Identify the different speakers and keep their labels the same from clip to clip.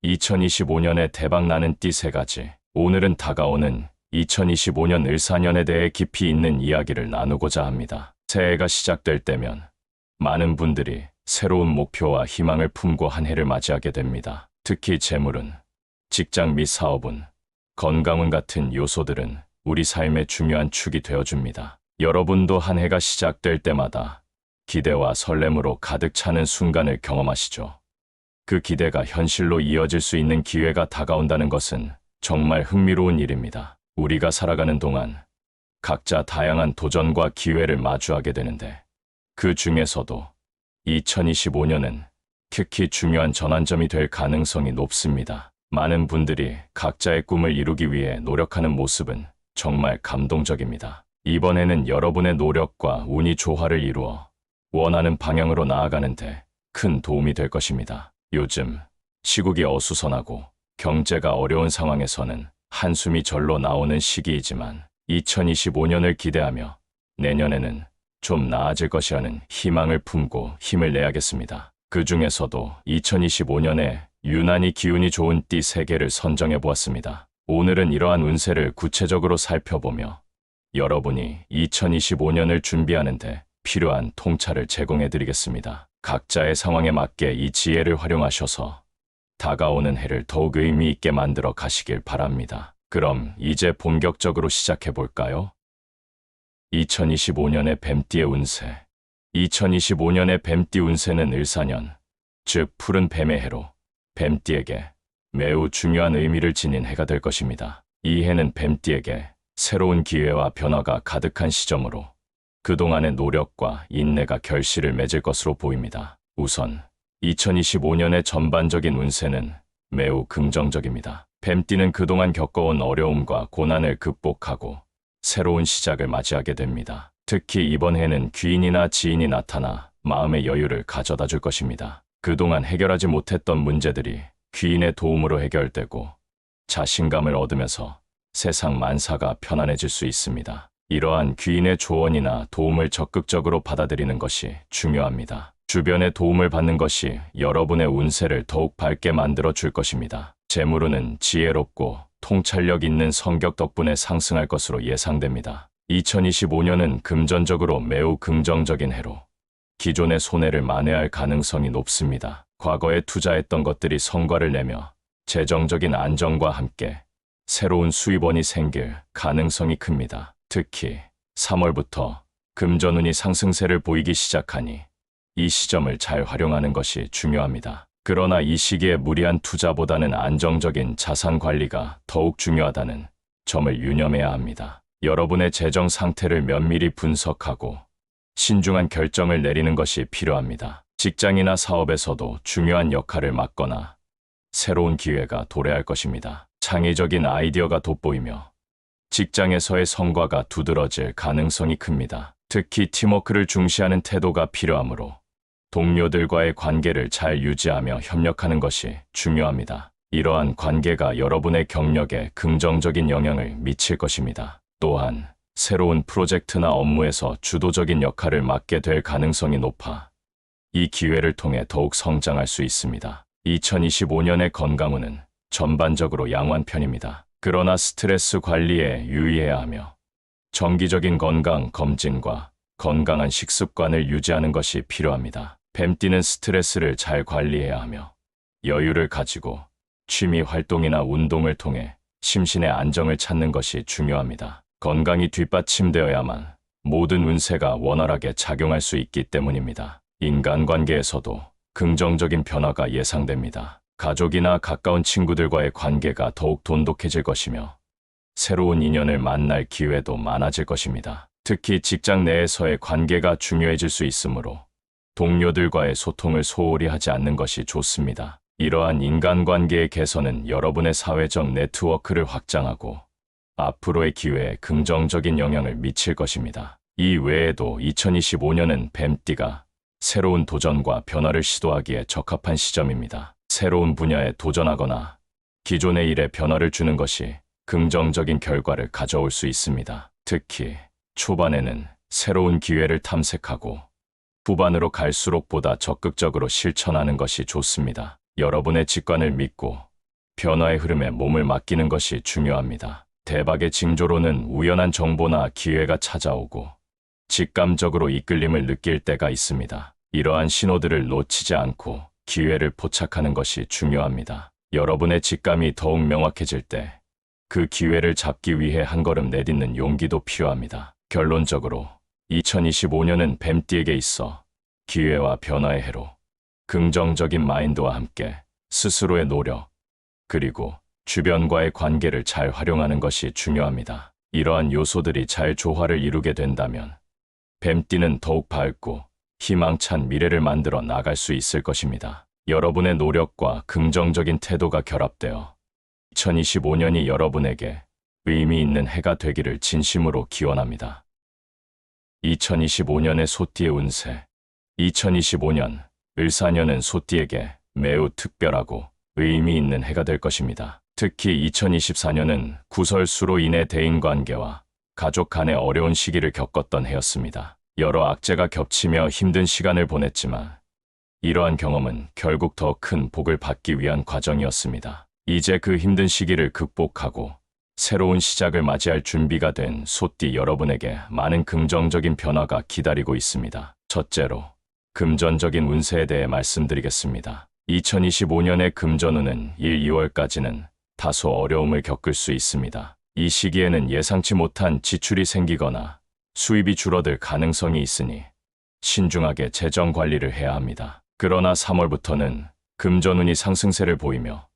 Speaker 1: 2025년에 대박나는 띠 3가지. 오늘은 다가오는 2025년 을사년에 대해 깊이 있는 이야기를 나누고자 합니다. 새해가 시작될 때면 많은 분들이 새로운 목표와 희망을 품고 한 해를 맞이하게 됩니다. 특히 재물운, 직장 및 사업운, 건강운 같은 요소들은 우리 삶의 중요한 축이 되어줍니다. 여러분도 한 해가 시작될 때마다 기대와 설렘으로 가득 차는 순간을 경험하시죠. 그 기대가 현실로 이어질 수 있는 기회가 다가온다는 것은 정말 흥미로운 일입니다. 우리가 살아가는 동안 각자 다양한 도전과 기회를 마주하게 되는데 그 중에서도 2025년은 특히 중요한 전환점이 될 가능성이 높습니다. 많은 분들이 각자의 꿈을 이루기 위해 노력하는 모습은 정말 감동적입니다. 이번에는 여러분의 노력과 운이 조화를 이루어 원하는 방향으로 나아가는데 큰 도움이 될 것입니다. 요즘 시국이 어수선하고 경제가 어려운 상황에서는 한숨이 절로 나오는 시기이지만 2025년을 기대하며 내년에는 좀 나아질 것이라는 희망을 품고 힘을 내야겠습니다. 그 중에서도 2025년에 유난히 기운이 좋은 띠 3개를 선정해 보았습니다. 오늘은 이러한 운세를 구체적으로 살펴보며 여러분이 2025년을 준비하는데 필요한 통찰을 제공해 드리겠습니다. 각자의 상황에 맞게 이 지혜를 활용하셔서 다가오는 해를 더욱 의미 있게 만들어 가시길 바랍니다. 그럼 이제 본격적으로 시작해 볼까요? 2025년의 뱀띠의 운세. 2025년의 뱀띠 운세는 을사년, 즉 푸른 뱀의 해로 뱀띠에게 매우 중요한 의미를 지닌 해가 될 것입니다. 이 해는 뱀띠에게 새로운 기회와 변화가 가득한 시점으로 그동안의 노력과 인내가 결실을 맺을 것으로 보입니다. 우선 2025년의 전반적인 운세는 매우 긍정적입니다. 뱀띠는 그동안 겪어온 어려움과 고난을 극복하고 새로운 시작을 맞이하게 됩니다. 특히 이번 해는 귀인이나 지인이 나타나 마음의 여유를 가져다 줄 것입니다. 그동안 해결하지 못했던 문제들이 귀인의 도움으로 해결되고 자신감을 얻으면서 세상 만사가 편안해질 수 있습니다. 이러한 귀인의 조언이나 도움을 적극적으로 받아들이는 것이 중요합니다. 주변의 도움을 받는 것이 여러분의 운세를 더욱 밝게 만들어 줄 것입니다. 재물운은 지혜롭고 통찰력 있는 성격 덕분에 상승할 것으로 예상됩니다. 2025년은 금전적으로 매우 긍정적인 해로 기존의 손해를 만회할 가능성이 높습니다. 과거에 투자했던 것들이 성과를 내며 재정적인 안정과 함께 새로운 수입원이 생길 가능성이 큽니다. 특히 3월부터 금전운이 상승세를 보이기 시작하니 이 시점을 잘 활용하는 것이 중요합니다. 그러나 이 시기에 무리한 투자보다는 안정적인 자산 관리가 더욱 중요하다는 점을 유념해야 합니다. 여러분의 재정 상태를 면밀히 분석하고 신중한 결정을 내리는 것이 필요합니다. 직장이나 사업에서도 중요한 역할을 맡거나 새로운 기회가 도래할 것입니다. 창의적인 아이디어가 돋보이며 직장에서의 성과가 두드러질 가능성이 큽니다. 특히 팀워크를 중시하는 태도가 필요하므로 동료들과의 관계를 잘 유지하며 협력하는 것이 중요합니다. 이러한 관계가 여러분의 경력에 긍정적인 영향을 미칠 것입니다. 또한 새로운 프로젝트나 업무에서 주도적인 역할을 맡게 될 가능성이 높아 이 기회를 통해 더욱 성장할 수 있습니다. 2025년의 건강운은 전반적으로 양호한 편입니다. 그러나 스트레스 관리에 유의해야 하며 정기적인 건강 검진과 건강한 식습관을 유지하는 것이 필요합니다. 뱀띠는 스트레스를 잘 관리해야 하며 여유를 가지고 취미 활동이나 운동을 통해 심신의 안정을 찾는 것이 중요합니다. 건강이 뒷받침되어야만 모든 운세가 원활하게 작용할 수 있기 때문입니다. 인간관계에서도 긍정적인 변화가 예상됩니다. 가족이나 가까운 친구들과의 관계가 더욱 돈독해질 것이며 새로운 인연을 만날 기회도 많아질 것입니다. 특히 직장 내에서의 관계가 중요해질 수 있으므로 동료들과의 소통을 소홀히 하지 않는 것이 좋습니다. 이러한 인간관계의 개선은 여러분의 사회적 네트워크를 확장하고 앞으로의 기회에 긍정적인 영향을 미칠 것입니다. 이 외에도 2025년은 뱀띠가 새로운 도전과 변화를 시도하기에 적합한 시점입니다. 새로운 분야에 도전하거나 기존의 일에 변화를 주는 것이 긍정적인 결과를 가져올 수 있습니다. 특히 초반에는 새로운 기회를 탐색하고 후반으로 갈수록 보다 적극적으로 실천하는 것이 좋습니다. 여러분의 직관을 믿고 변화의 흐름에 몸을 맡기는 것이 중요합니다. 대박의 징조로는 우연한 정보나 기회가 찾아오고 직감적으로 이끌림을 느낄 때가 있습니다. 이러한 신호들을 놓치지 않고 기회를 포착하는 것이 중요합니다. 여러분의 직감이 더욱 명확해질 때 그 기회를 잡기 위해 한 걸음 내딛는 용기도 필요합니다. 결론적으로 2025년은 뱀띠에게 있어 기회와 변화의 해로 긍정적인 마인드와 함께 스스로의 노력, 그리고 주변과의 관계를 잘 활용하는 것이 중요합니다. 이러한 요소들이 잘 조화를 이루게 된다면 뱀띠는 더욱 밝고 희망찬 미래를 만들어 나갈 수 있을 것입니다. 여러분의 노력과 긍정적인 태도가 결합되어 2025년이 여러분에게 의미 있는 해가 되기를 진심으로 기원합니다. 2025년의 소띠의 운세. 2025년 을사년은 소띠에게 매우 특별하고 의미 있는 해가 될 것입니다. 특히 2024년은 구설수로 인해 대인관계와 가족 간의 어려운 시기를 겪었던 해였습니다. 여러 악재가 겹치며 힘든 시간을 보냈지만 이러한 경험은 결국 더 큰 복을 받기 위한 과정이었습니다. 이제 그 힘든 시기를 극복하고 새로운 시작을 맞이할 준비가 된 소띠 여러분에게 많은 긍정적인 변화가 기다리고 있습니다. 첫째로, 금전적인 운세에 대해 말씀드리겠습니다. 2025년의 금전운은 1, 2월까지는 다소 어려움을 겪을 수 있습니다. 이 시기에는 예상치 못한 지출이 생기거나 수입이 줄어들 가능성이 있으니 신중하게 재정 관리를 해야 합니다. 그러나 3월부터는 금전운이 상승세를 보이며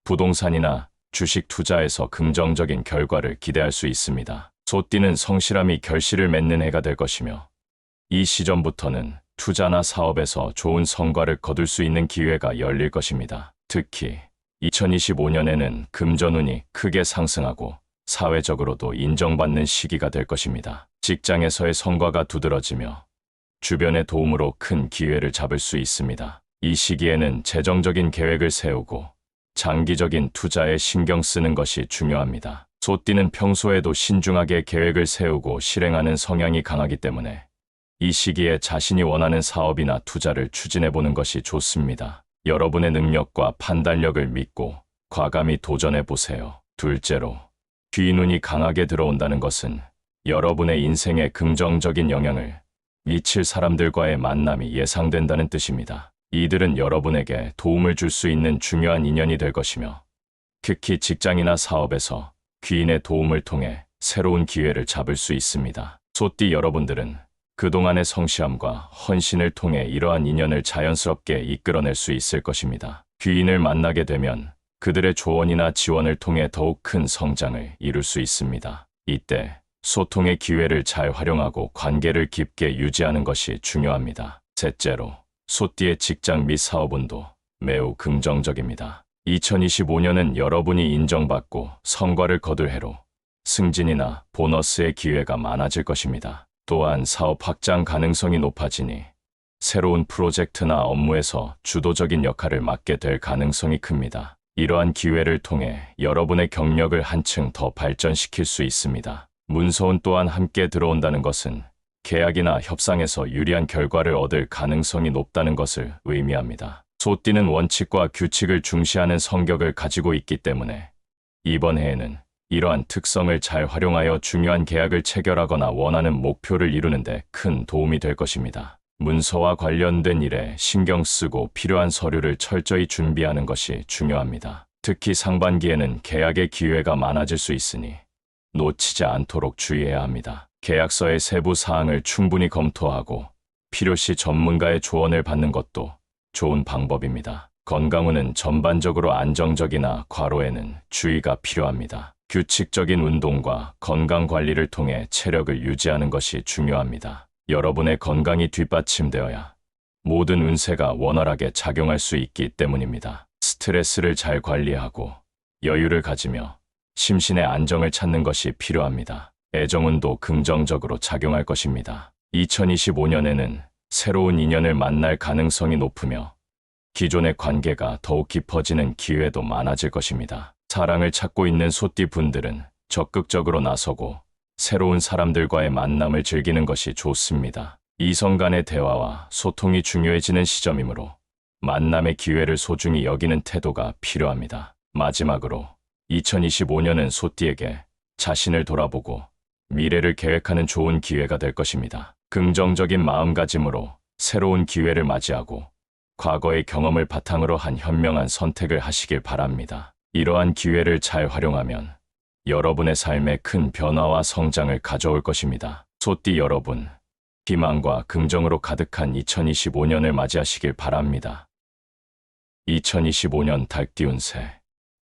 Speaker 1: 부동산이나 주식 투자에서 긍정적인 결과를 기대할 수 있습니다. 소띠는 성실함이 결실을 맺는 해가 될 것이며 이 시점부터는 투자나 사업에서 좋은 성과를 거둘 수 있는 기회가 열릴 것입니다. 특히 2025년에는 금전운이 크게 상승하고 사회적으로도 인정받는 시기가 될 것입니다. 직장에서의 성과가 두드러지며 주변의 도움으로 큰 기회를 잡을 수 있습니다. 이 시기에는 재정적인 계획을 세우고 장기적인 투자에 신경 쓰는 것이 중요합니다. 소띠는 평소에도 신중하게 계획을 세우고 실행하는 성향이 강하기 때문에 이 시기에 자신이 원하는 사업이나 투자를 추진해보는 것이 좋습니다. 여러분의 능력과 판단력을 믿고 과감히 도전해보세요. 둘째로, 귀인운이 강하게 들어온다는 것은 여러분의 인생에 긍정적인 영향을 미칠 사람들과의 만남이 예상된다는 뜻입니다. 이들은 여러분에게 도움을 줄 수 있는 중요한 인연이 될 것이며 특히 직장이나 사업에서 귀인의 도움을 통해 새로운 기회를 잡을 수 있습니다. 소띠 여러분들은 그동안의 성실함과 헌신을 통해 이러한 인연을 자연스럽게 이끌어낼 수 있을 것입니다. 귀인을 만나게 되면 그들의 조언이나 지원을 통해 더욱 큰 성장을 이룰 수 있습니다. 이때 소통의 기회를 잘 활용하고 관계를 깊게 유지하는 것이 중요합니다. 셋째로, 소띠의 직장 및 사업운도 매우 긍정적입니다. 2025년은 여러분이 인정받고 성과를 거둘 해로 승진이나 보너스의 기회가 많아질 것입니다. 또한 사업 확장 가능성이 높아지니 새로운 프로젝트나 업무에서 주도적인 역할을 맡게 될 가능성이 큽니다. 이러한 기회를 통해 여러분의 경력을 한층 더 발전시킬 수 있습니다. 문서운 또한 함께 들어온다는 것은 계약이나 협상에서 유리한 결과를 얻을 가능성이 높다는 것을 의미합니다. 소띠는 원칙과 규칙을 중시하는 성격을 가지고 있기 때문에 이번 해에는 이러한 특성을 잘 활용하여 중요한 계약을 체결하거나 원하는 목표를 이루는 데 큰 도움이 될 것입니다. 문서와 관련된 일에 신경 쓰고 필요한 서류를 철저히 준비하는 것이 중요합니다. 특히 상반기에는 계약의 기회가 많아질 수 있으니 놓치지 않도록 주의해야 합니다. 계약서의 세부 사항을 충분히 검토하고 필요시 전문가의 조언을 받는 것도 좋은 방법입니다. 건강운은 전반적으로 안정적이나 과로에는 주의가 필요합니다. 규칙적인 운동과 건강 관리를 통해 체력을 유지하는 것이 중요합니다. 여러분의 건강이 뒷받침되어야 모든 운세가 원활하게 작용할 수 있기 때문입니다. 스트레스를 잘 관리하고 여유를 가지며 심신의 안정을 찾는 것이 필요합니다. 애정운도 긍정적으로 작용할 것입니다. 2025년에는 새로운 인연을 만날 가능성이 높으며 기존의 관계가 더욱 깊어지는 기회도 많아질 것입니다. 사랑을 찾고 있는 소띠 분들은 적극적으로 나서고 새로운 사람들과의 만남을 즐기는 것이 좋습니다. 이성 간의 대화와 소통이 중요해지는 시점이므로 만남의 기회를 소중히 여기는 태도가 필요합니다. 마지막으로 2025년은 소띠에게 자신을 돌아보고 미래를 계획하는 좋은 기회가 될 것입니다. 긍정적인 마음가짐으로 새로운 기회를 맞이하고 과거의 경험을 바탕으로 한 현명한 선택을 하시길 바랍니다. 이러한 기회를 잘 활용하면 여러분의 삶에 큰 변화와 성장을 가져올 것입니다. 소띠 여러분, 희망과 긍정으로 가득한 2025년을 맞이하시길 바랍니다. 2025년 달띠 운세.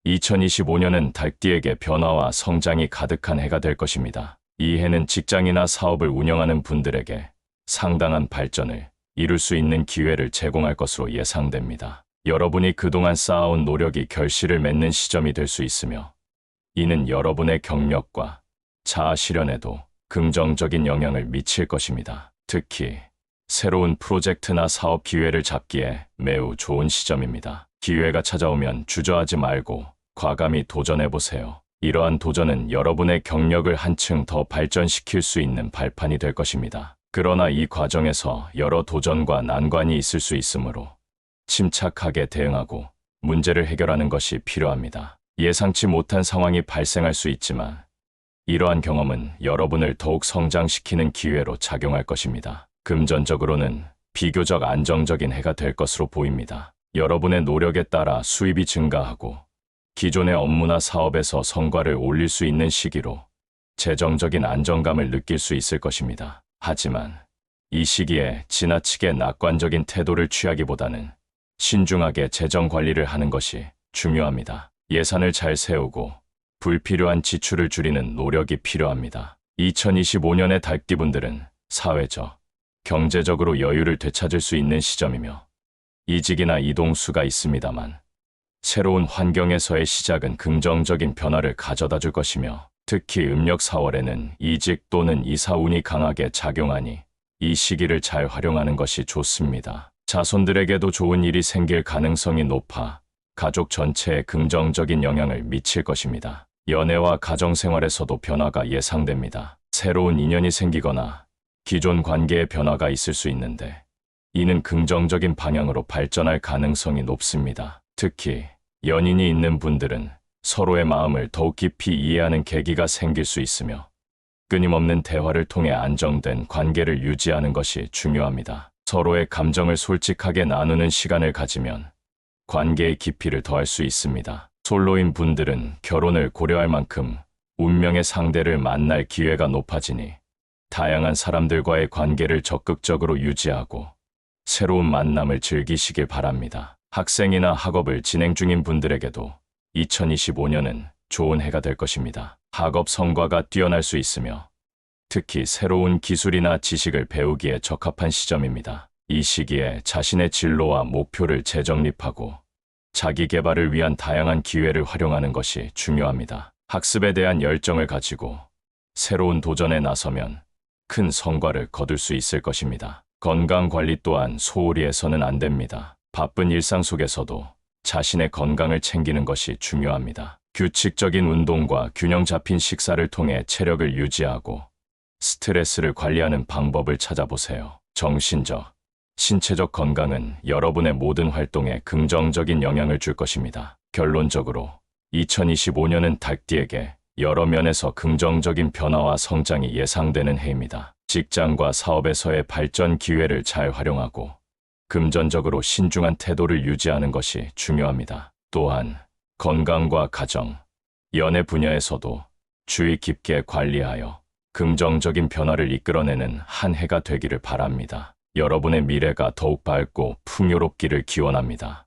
Speaker 1: 2025년은 달띠에게 변화와 성장이 가득한 해가 될 것입니다. 이 해는 직장이나 사업을 운영하는 분들에게 상당한 발전을 이룰 수 있는 기회를 제공할 것으로 예상됩니다. 여러분이 그동안 쌓아온 노력이 결실을 맺는 시점이 될 수 있으며, 이는 여러분의 경력과 자아 실현에도 긍정적인 영향을 미칠 것입니다. 특히 새로운 프로젝트나 사업 기회를 잡기에 매우 좋은 시점입니다. 기회가 찾아오면 주저하지 말고 과감히 도전해보세요. 이러한 도전은 여러분의 경력을 한층 더 발전시킬 수 있는 발판이 될 것입니다. 그러나 이 과정에서 여러 도전과 난관이 있을 수 있으므로 침착하게 대응하고 문제를 해결하는 것이 필요합니다. 예상치 못한 상황이 발생할 수 있지만 이러한 경험은 여러분을 더욱 성장시키는 기회로 작용할 것입니다. 금전적으로는 비교적 안정적인 해가 될 것으로 보입니다. 여러분의 노력에 따라 수입이 증가하고 기존의 업무나 사업에서 성과를 올릴 수 있는 시기로 재정적인 안정감을 느낄 수 있을 것입니다. 하지만 이 시기에 지나치게 낙관적인 태도를 취하기보다는 신중하게 재정 관리를 하는 것이 중요합니다. 예산을 잘 세우고 불필요한 지출을 줄이는 노력이 필요합니다. 2025년의 달띠분들은 사회적, 경제적으로 여유를 되찾을 수 있는 시점이며 이직이나 이동수가 있습니다만 새로운 환경에서의 시작은 긍정적인 변화를 가져다 줄 것이며 특히 음력 4월에는 이직 또는 이사운이 강하게 작용하니 이 시기를 잘 활용하는 것이 좋습니다. 자손들에게도 좋은 일이 생길 가능성이 높아 가족 전체에 긍정적인 영향을 미칠 것입니다. 연애와 가정생활에서도 변화가 예상됩니다. 새로운 인연이 생기거나 기존 관계의 변화가 있을 수 있는데 이는 긍정적인 방향으로 발전할 가능성이 높습니다. 특히 연인이 있는 분들은 서로의 마음을 더욱 깊이 이해하는 계기가 생길 수 있으며 끊임없는 대화를 통해 안정된 관계를 유지하는 것이 중요합니다. 서로의 감정을 솔직하게 나누는 시간을 가지면 관계의 깊이를 더할 수 있습니다. 솔로인 분들은 결혼을 고려할 만큼 운명의 상대를 만날 기회가 높아지니 다양한 사람들과의 관계를 적극적으로 유지하고 새로운 만남을 즐기시길 바랍니다. 학생이나 학업을 진행 중인 분들에게도 2025년은 좋은 해가 될 것입니다. 학업 성과가 뛰어날 수 있으며 특히 새로운 기술이나 지식을 배우기에 적합한 시점입니다. 이 시기에 자신의 진로와 목표를 재정립하고 자기 개발을 위한 다양한 기회를 활용하는 것이 중요합니다. 학습에 대한 열정을 가지고 새로운 도전에 나서면 큰 성과를 거둘 수 있을 것입니다. 건강 관리 또한 소홀히 해서는 안 됩니다. 바쁜 일상 속에서도 자신의 건강을 챙기는 것이 중요합니다. 규칙적인 운동과 균형 잡힌 식사를 통해 체력을 유지하고 스트레스를 관리하는 방법을 찾아보세요. 정신적, 신체적 건강은 여러분의 모든 활동에 긍정적인 영향을 줄 것입니다. 결론적으로 2025년은 달띠에게 여러 면에서 긍정적인 변화와 성장이 예상되는 해입니다. 직장과 사업에서의 발전 기회를 잘 활용하고 금전적으로 신중한 태도를 유지하는 것이 중요합니다. 또한 건강과 가정, 연애 분야에서도 주의 깊게 관리하여 긍정적인 변화를 이끌어내는 한 해가 되기를 바랍니다. 여러분의 미래가 더욱 밝고 풍요롭기를 기원합니다.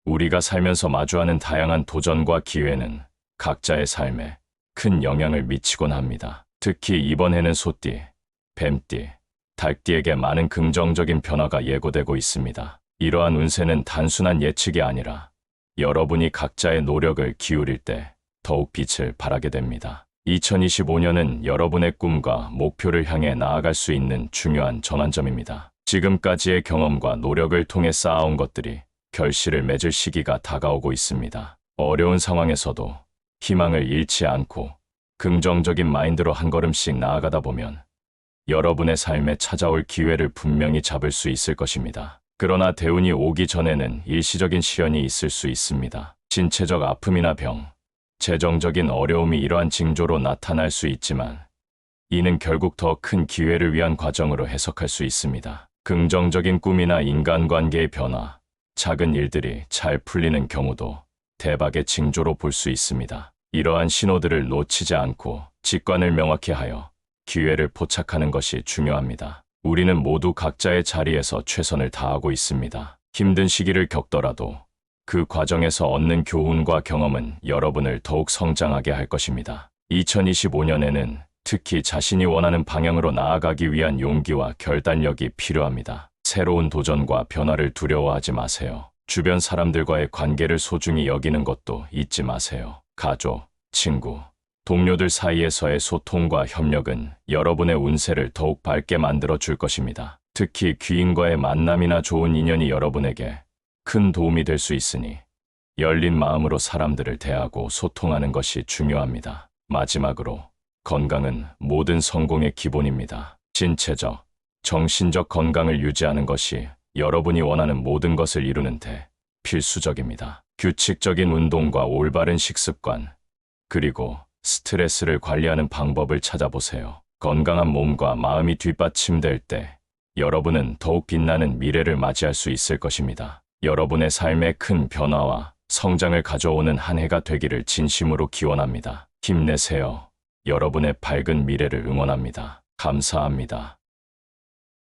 Speaker 1: 우리가 살면서 마주하는 다양한 도전과 기회는 각자의 삶에 큰 영향을 미치곤 합니다. 특히 이번 해는 소띠, 뱀띠, 달띠에게 많은 긍정적인 변화가 예고되고 있습니다. 이러한 운세는 단순한 예측이 아니라 여러분이 각자의 노력을 기울일 때 더욱 빛을 발하게 됩니다. 2025년은 여러분의 꿈과 목표를 향해 나아갈 수 있는 중요한 전환점입니다. 지금까지의 경험과 노력을 통해 쌓아온 것들이 결실을 맺을 시기가 다가오고 있습니다. 어려운 상황에서도 희망을 잃지 않고 긍정적인 마인드로 한 걸음씩 나아가다 보면 여러분의 삶에 찾아올 기회를 분명히 잡을 수 있을 것입니다. 그러나 대운이 오기 전에는 일시적인 시련이 있을 수 있습니다. 신체적 아픔이나 병, 재정적인 어려움이 이러한 징조로 나타날 수 있지만 이는 결국 더 큰 기회를 위한 과정으로 해석할 수 있습니다. 긍정적인 꿈이나 인간관계의 변화, 작은 일들이 잘 풀리는 경우도 대박의 징조로 볼 수 있습니다. 이러한 신호들을 놓치지 않고 직관을 명확히 하여 기회를 포착하는 것이 중요합니다. 우리는 모두 각자의 자리에서 최선을 다하고 있습니다. 힘든 시기를 겪더라도 그 과정에서 얻는 교훈과 경험은 여러분을 더욱 성장하게 할 것입니다. 2025년에는 특히 자신이 원하는 방향으로 나아가기 위한 용기와 결단력이 필요합니다. 새로운 도전과 변화를 두려워하지 마세요. 주변 사람들과의 관계를 소중히 여기는 것도 잊지 마세요. 가족, 친구, 동료들 사이에서의 소통과 협력은 여러분의 운세를 더욱 밝게 만들어 줄 것입니다. 특히 귀인과의 만남이나 좋은 인연이 여러분에게 큰 도움이 될 수 있으니 열린 마음으로 사람들을 대하고 소통하는 것이 중요합니다. 마지막으로 건강은 모든 성공의 기본입니다. 신체적, 정신적 건강을 유지하는 것이 여러분이 원하는 모든 것을 이루는 데 필수적입니다. 규칙적인 운동과 올바른 식습관, 그리고 스트레스를 관리하는 방법을 찾아보세요. 건강한 몸과 마음이 뒷받침될 때 여러분은 더욱 빛나는 미래를 맞이할 수 있을 것입니다. 여러분의 삶에 큰 변화와 성장을 가져오는 한 해가 되기를 진심으로 기원합니다. 힘내세요. 여러분의 밝은 미래를 응원합니다. 감사합니다.